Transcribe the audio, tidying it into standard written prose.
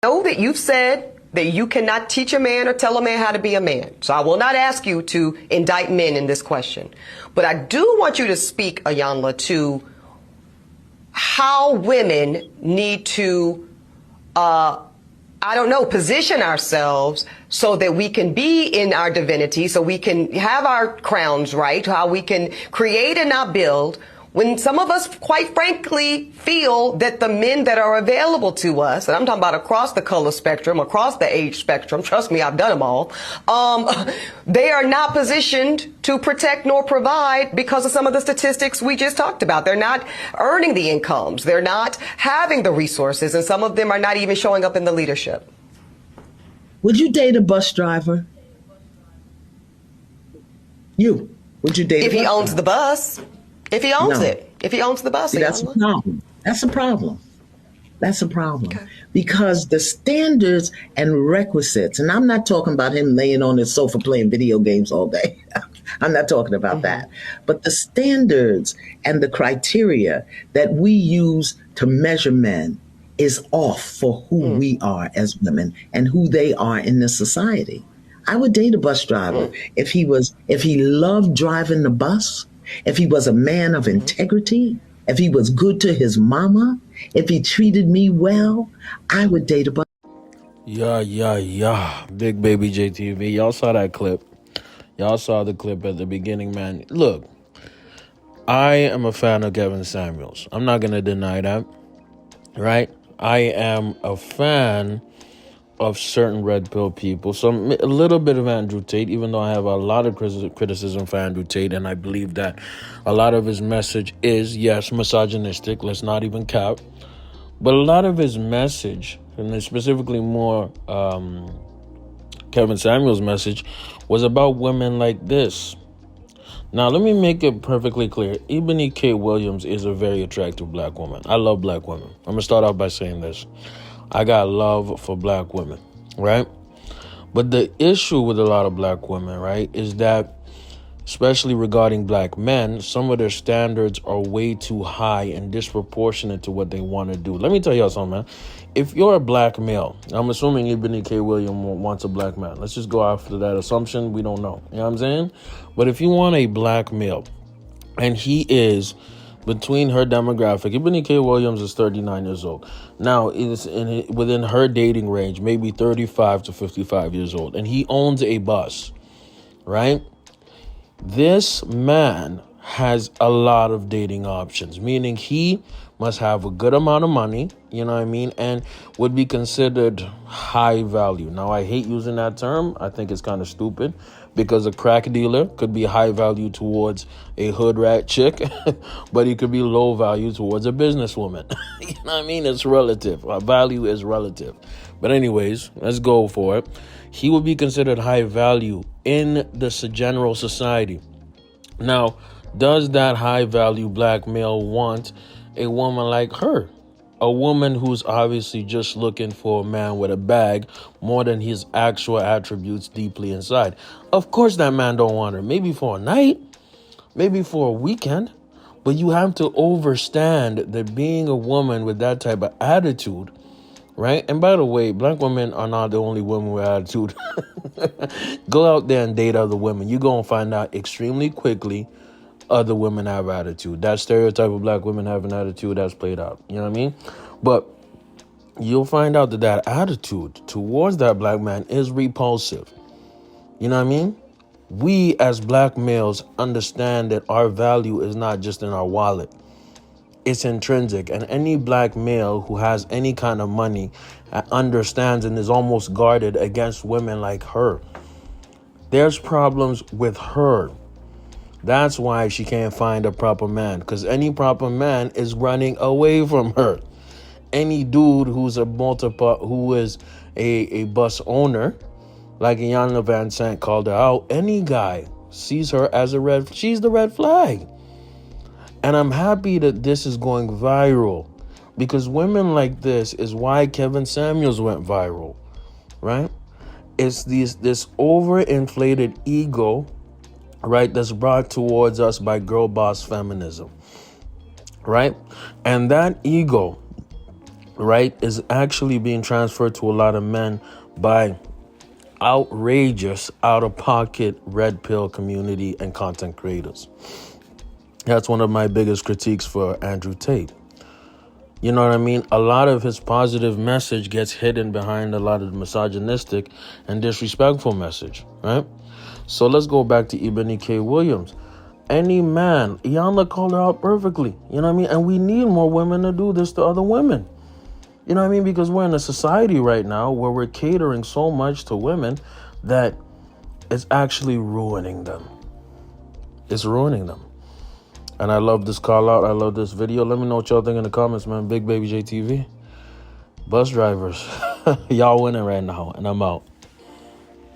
know that you've said that you cannot teach a man or tell a man how to be a man. So I will not ask you to indict men in this question. But I do want you to speak, Iyanla, to how women need to, position ourselves so that we can be in our divinity, so we can have our crowns right, how we can create and not build, when some of us, quite frankly, feel that the men that are available to us, and I'm talking about across the color spectrum, across the age spectrum, trust me, I've done them all, they are not positioned to protect nor provide because of some of the statistics we just talked about. They're not earning the incomes. They're not having the resources, and some of them are not even showing up in the leadership. Would you date a bus driver? Would you date if he owns the bus? If he owns it, if he owns the bus, that's a problem. That's a problem. That's a problem. Okay. Because the standards and requisites, and I'm not talking about him laying on his sofa playing video games all day. I'm not talking about that. But the standards and the criteria that we use to measure men is off for who we are as women and who they are in this society. I would date a bus driver if he loved driving the bus, if he was a man of integrity, if he was good to his mama, if he treated me well, I would date a bus. Yeah. Big Baby JTV. Y'all saw that clip. Y'all saw the clip at the beginning, man. Look, I am a fan of Kevin Samuels. I'm not going to deny that, right? I am a fan of certain red pill people. So a little bit of Andrew Tate, even though I have a lot of criticism for Andrew Tate, and I believe that a lot of his message is, yes, misogynistic, let's not even cap. But a lot of his message, and specifically more Kevin Samuels' message, was about women like this. Now, let me make it perfectly clear. Eboni K Williams is a very attractive black woman. I love black women. I'm going to start off by saying this. I got love for black women, right? But the issue with a lot of black women, right, is that, especially regarding black men, some of their standards are way too high and disproportionate to what they want to do. Let me tell y'all something, man. If you're a black male, I'm assuming Eboni K Williams wants a black man. Let's just go after that assumption. We don't know. You know what I'm saying? But if you want a black male, and he is between her demographic, Eboni K Williams is 39 years old. Now, it's within her dating range, maybe 35 to 55 years old. And he owns a bus, right? This man has a lot of dating options, meaning he must have a good amount of money, you know what I mean, and would be considered high value. Now, I hate using that term. I think it's kind of stupid because a crack dealer could be high value towards a hood rat chick, but he could be low value towards a businesswoman. You know what I mean? It's relative. Value is relative. But anyways, let's go for it. He would be considered high value in the general society. Now, does that high value black male want a woman like her? A woman who's obviously just looking for a man with a bag more than his actual attributes deeply inside. Of course that man don't want her. Maybe for a night, maybe for a weekend. But you have to understand that being a woman with that type of attitude, right? And by the way, black women are not the only women with attitude. Go out there and date other women. You're going to find out extremely quickly other women have attitude. That stereotype of black women having attitude has played out. You know what I mean? But you'll find out that attitude towards that black man is repulsive. You know what I mean? We as black males understand that our value is not just in our wallet. It's intrinsic. And any black male who has any kind of money understands and is almost guarded against women like her. There's problems with her. That's why she can't find a proper man, because any proper man is running away from her. Any dude who's a bus owner, like Iyanla Vanzant called her out, any guy sees her as she's the red flag. And I'm happy that this is going viral, because women like this is why Kevin Samuels went viral, right? It's this overinflated ego, right, that's brought towards us by girl boss feminism, right? And that ego right, is actually being transferred to a lot of men by outrageous, out-of-pocket red pill community and content creators. That's one of my biggest critiques for Andrew Tate. You know what I mean? A lot of his positive message gets hidden behind a lot of misogynistic and disrespectful message, right? So let's go back to Eboni K Williams. Any man, Iyanla called her out perfectly, you know what I mean? And we need more women to do this to other women. You know what I mean? Because we're in a society right now where we're catering so much to women that it's actually ruining them. It's ruining them. And I love this call out. I love this video. Let me know what y'all think in the comments, man. Big Baby JTV. Bus drivers, y'all winning right now. And I'm out.